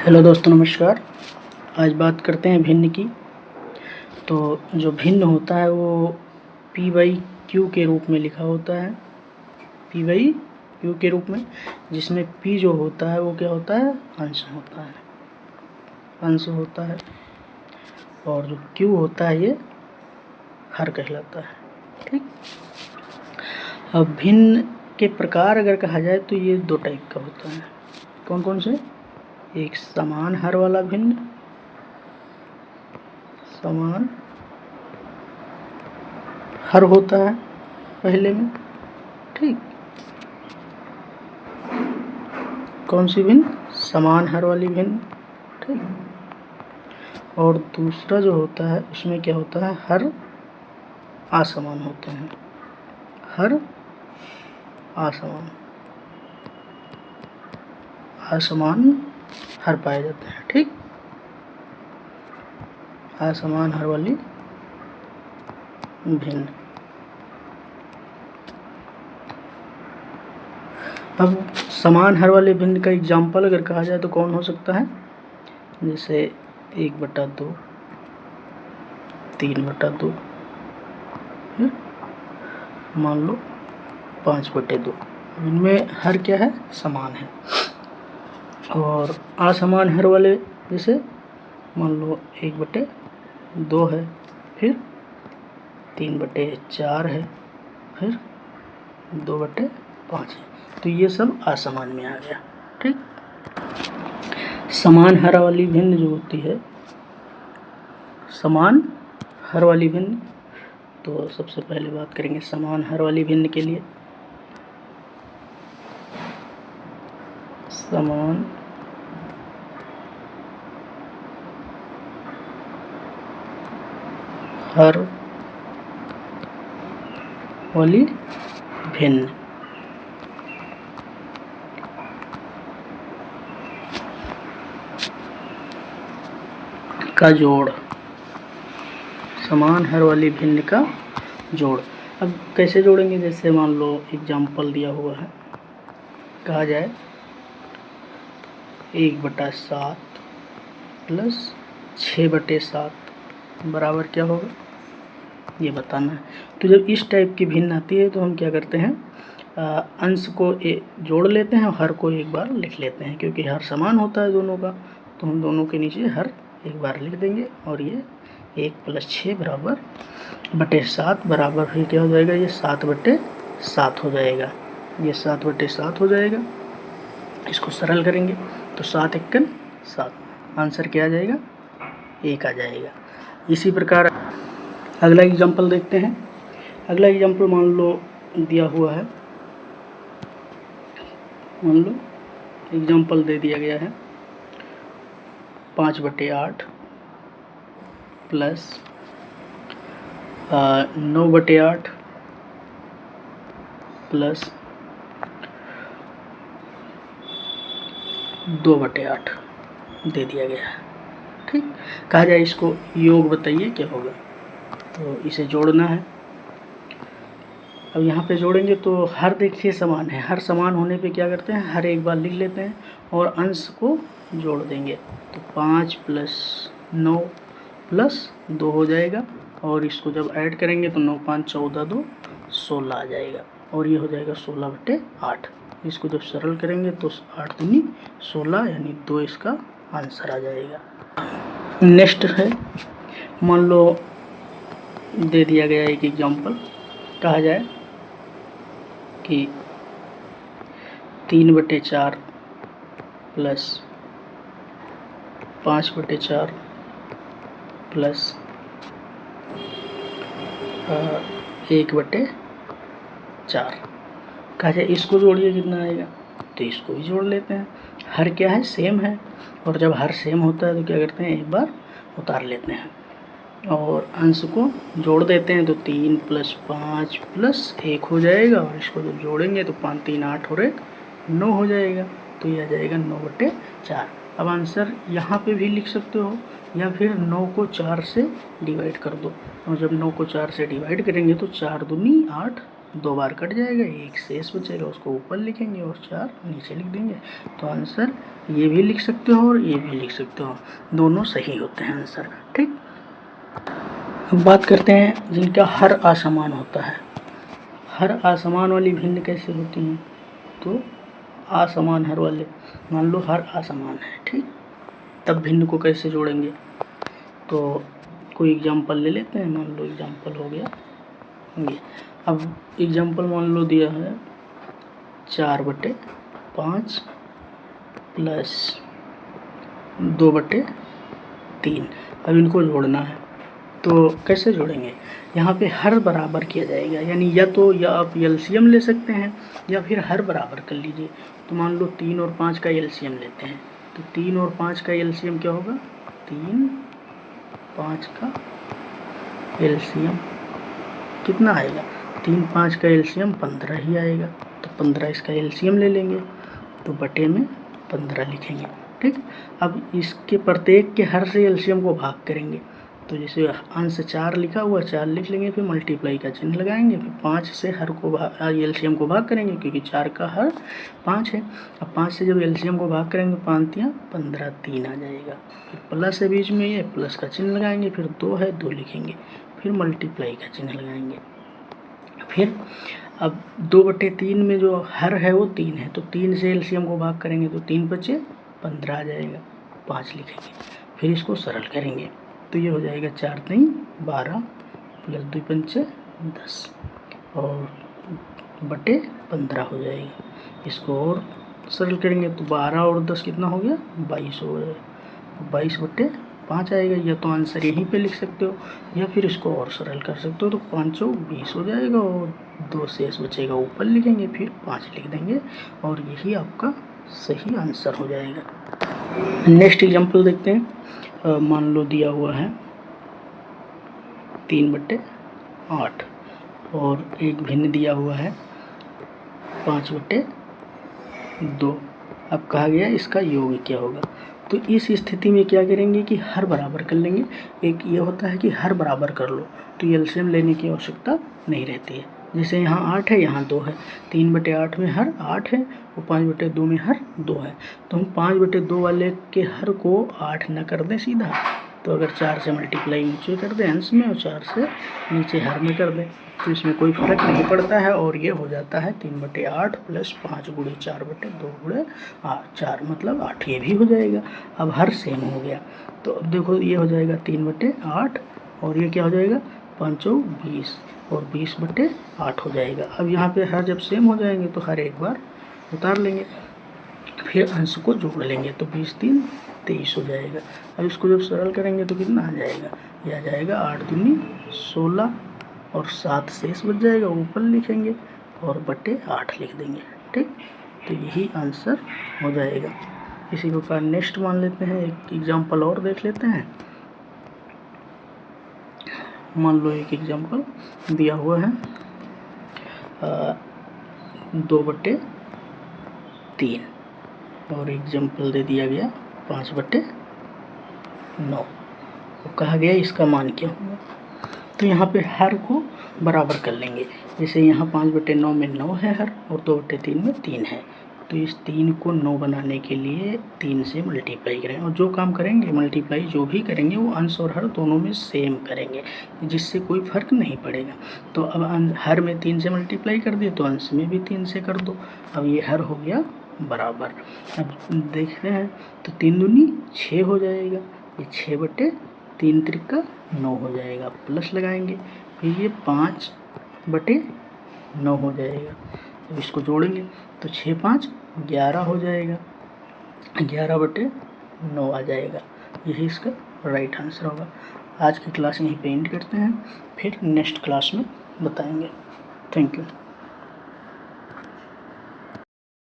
Hello दोस्तों, नमस्कार। आज बात करते हैं भिन्न की। तो जो भिन्न होता है वो पी बाई क्यू के रूप में लिखा होता है, पी बाई क्यू के रूप में, जिसमें पी जो होता है वो क्या होता है, अंश होता है, अंश होता है, और जो क्यू होता है ये हर कहलाता है। ठीक। अब भिन्न के प्रकार अगर कहा जाए तो ये दो टाइप का होता है। कौन कौन से? एक समान हर वाला भिन्न, समान हर होता है पहले में। ठीक। कौन सी भिन्न? समान हर वाली भिन्न। ठीक। और दूसरा जो होता है उसमें क्या होता है, हर असमान होते हैं, हर असमान, असमान हर पाए जाते हैं। ठीक। असमान हर वाली भिन्न। अब समान हर वाले भिन्न का एग्जाम्पल अगर कहा जाए तो कौन हो सकता है? जैसे 1/2, 3/2, मान लो 5/2। इनमें हर क्या है, समान है। और असमान हर वाले जैसे मान लो 1/2 है, फिर 3/4 है, फिर 2/5 है। तो ये सब असमान में आ गया। ठीक। समान हर वाली भिन्न जो होती है, समान हर वाली भिन्न, तो सबसे पहले बात करेंगे समान हर वाली भिन्न के लिए। समान हर वाली भिन्न का जोड़, समान हर वाली भिन्न का जोड़। अब कैसे जोड़ेंगे? जैसे मान लो एग्जाम्पल दिया हुआ है, कहा जाए 1/7 प्लस 6/7 बराबर क्या होगा, ये बताना है। तो जब इस टाइप की भिन्न आती है तो हम क्या करते हैं, अंश को जोड़ लेते हैं और हर को एक बार लिख लेते हैं, क्योंकि हर समान होता है दोनों का, तो हम दोनों के नीचे हर एक बार लिख देंगे। और ये 1 + 6 बराबर 7 बराबर फिर क्या हो जाएगा, ये 7/7 हो जाएगा, ये 7/7 हो जाएगा। इसको सरल करेंगे तो 7 × 1 = 7, आंसर क्या आ जाएगा, 1 आ जाएगा। इसी प्रकार अगला एग्जाम्पल देखते हैं। अगला एग्जाम्पल मान लो दिया हुआ है, मान लो एग्जाम्पल दे दिया गया है 5/8 प्लस 9/8 प्लस 2/8 दे दिया गया है। ठीक। कहा जाए इसको योग बताइए क्या होगा, तो इसे जोड़ना है। अब यहाँ पे जोड़ेंगे तो हर देखिए समान है, हर समान होने पे क्या करते हैं, हर एक बार लिख लेते हैं और अंश को जोड़ देंगे। तो 5 + 9 + 2 हो जाएगा, और इसको जब ऐड करेंगे तो 9 × 5 = 14, 2 = 16 आ जाएगा, और ये हो जाएगा 16/8। इसको जब सरल करेंगे तो 8 दूनी 16, यानी 2 इसका आंसर आ जाएगा। नेक्स्ट है, मान लो दे दिया गया एक एग्जाम्पल, कहा जाए कि 3/4 प्लस 5/4 प्लस 1/4 कहा जाए इसको जोड़िए, कितना आएगा, तो इसको भी जोड़ लेते हैं। हर क्या है, सेम है, और जब हर सेम होता है तो क्या करते हैं, एक बार उतार लेते हैं और अंश को जोड़ देते हैं। तो 3 + 5 + 1 हो जाएगा, और इसको जब जोड़ेंगे तो 5 × 3 = 8 और 1 = 9 हो जाएगा, तो ये आ जाएगा 9/4। अब आंसर यहाँ पे भी लिख सकते हो, या फिर 9 को 4 से डिवाइड कर दो, और जब 9 को 4 से डिवाइड करेंगे तो 4 दूनी 8, 2 बार कट जाएगा, एक शेष बचेगा, उसको ऊपर लिखेंगे और 4 नीचे लिख देंगे। तो आंसर ये भी लिख सकते हो और ये भी लिख सकते हो, दोनों सही होते हैं आंसर। ठीक, अब बात करते हैं जिनका हर असमान होता है। हर असमान वाली भिन्न कैसे होती हैं? तो असमान हर वाले, मान लो हर असमान है, ठीक, तब भिन्न को कैसे जोड़ेंगे? तो कोई एग्जाम्पल ले लेते हैं। मान लो एग्जाम्पल हो गया ये, अब एग्जाम्पल मान लो दिया है 4/5 प्लस 2/3। अब इनको जोड़ना है, तो कैसे जोड़ेंगे? यहाँ पे हर बराबर किया जाएगा, यानी या आप एलसीएम ले सकते हैं या फिर हर बराबर कर लीजिए। तो मान लो 3 और 5 का एलसीएम लेते हैं, तो 3 और 5 का एलसीएम क्या होगा? 3, 5 का एलसीएम कितना आएगा? 3, 5 का एलसीएम 15 ही आएगा, तो 15 इसका एलसीएम ले लेंगे, तो बटे में 15 लिखेंगे। ठीक, अब इसके प्रत्येक के हर से एलसीएम को भाग करेंगे, तो जैसे अंश 4 लिखा हुआ 4 लिख लेंगे, फिर मल्टीप्लाई का चिन्ह लगाएंगे, फिर 5 से हर को एलसीएम को भाग करेंगे, क्योंकि 4 का हर 5 है। अब 5 से जब एलसीएम को भाग करेंगे, 5 या 15, 3 आ जाएगा। फिर प्लस है बीच में, ये प्लस का चिन्ह लगाएंगे, फिर 2 है 2 लिखेंगे, फिर मल्टीप्लाई का चिन्ह लगाएंगे। फिर अब 2/3 में जो हर है वो 3 है, तो 3 से एलसीएम को भाग करेंगे, तो 3 बचे 15 आ जाएगा, 5 लिखेंगे, फिर इसको सरल करेंगे, तो ये हो जाएगा 4 3 12 प्लस 2 5 10 और बटे 15 हो जाएगा। इसको और सरल करेंगे तो 12 और 10 कितना हो गया? 22 हो गया, 22/5 आएगा। या तो आंसर यहीं पे लिख सकते हो या फिर इसको और सरल कर सकते हो, तो 5 20 हो जाएगा और 2 शेष बचेगा, ऊपर लिखेंगे, फिर 5 लिख देंगे और यही आपका सही आंसर हो जाएगा। नेक्स्ट एग्जांपल देखते हैं। मान लो दिया हुआ है 3/8 और एक भिन्न दिया हुआ है 5/2। अब कहा गया इसका योग क्या होगा? तो इस स्थिति में क्या करेंगे कि हर बराबर कर लेंगे। एक ये होता है कि हर बराबर कर लो, तो एलसीएम लेने की आवश्यकता नहीं रहती है। जैसे यहाँ 8 है, यहाँ 2 है, 3/8 में हर 8 है और 5/2 में हर 2 है, तो हम 5/2 वाले के हर को 8 न कर दें सीधा, तो अगर 4 से मल्टीप्लाई नीचे कर दें अंश में और 4 से नीचे हर में कर दें, तो इसमें कोई फर्क नहीं पड़ता है और ये हो जाता है 3/8 प्लस 5 × 4/2 × 4 मतलब 8, ये भी हो जाएगा। अब हर सेम हो गया, तो अब देखो ये हो जाएगा 3/8 और ये क्या हो जाएगा? 5 20 और 20/8 हो जाएगा। अब यहाँ पे हर जब सेम हो जाएंगे तो हर एक बार उतार लेंगे, फिर अंश को जोड़ लेंगे, तो 20 3 23 हो जाएगा। अब इसको जब सरल करेंगे तो कितना आ जाएगा? यह आ जाएगा 8 दूनी 16 और 7 शेष बच जाएगा, ऊपर लिखेंगे और बटे 8 लिख देंगे। ठीक, तो यही आंसर हो जाएगा। इसी प्रकार नेक्स्ट मान लेते हैं, एक एग्जाम्पल और देख लेते हैं। मान लो एक एग्जाम्पल दिया हुआ है 2/3 और एग्जाम्पल दे दिया गया 5/9। तो कहा गया इसका मान क्या होगा? तो यहाँ पे हर को बराबर कर लेंगे। जैसे यहाँ 5/9 में 9 है हर और 2/3 में 3 है, तो इस 3 को 9 बनाने के लिए 3 से मल्टीप्लाई करेंगे और जो काम करेंगे मल्टीप्लाई जो भी करेंगे वो अंश और हर दोनों में सेम करेंगे, जिससे कोई फर्क नहीं पड़ेगा। तो अब हर में 3 से मल्टीप्लाई कर दिए तो अंश में भी 3 से कर दो। अब ये हर हो गया बराबर। अब देखते हैं तो 3 दूनी 6 हो जाएगा, ये 6/3 त्रिका 9 हो जाएगा, प्लस लगाएंगे, फिर ये 5/9 हो जाएगा। अब इसको जोड़ेंगे तो 6 5 11 हो जाएगा, 11/9 आ जाएगा। यही इसका राइट आंसर होगा। आज की क्लास यहीं पे एंड करते हैं, फिर नेक्स्ट क्लास में बताएंगे। Thank you.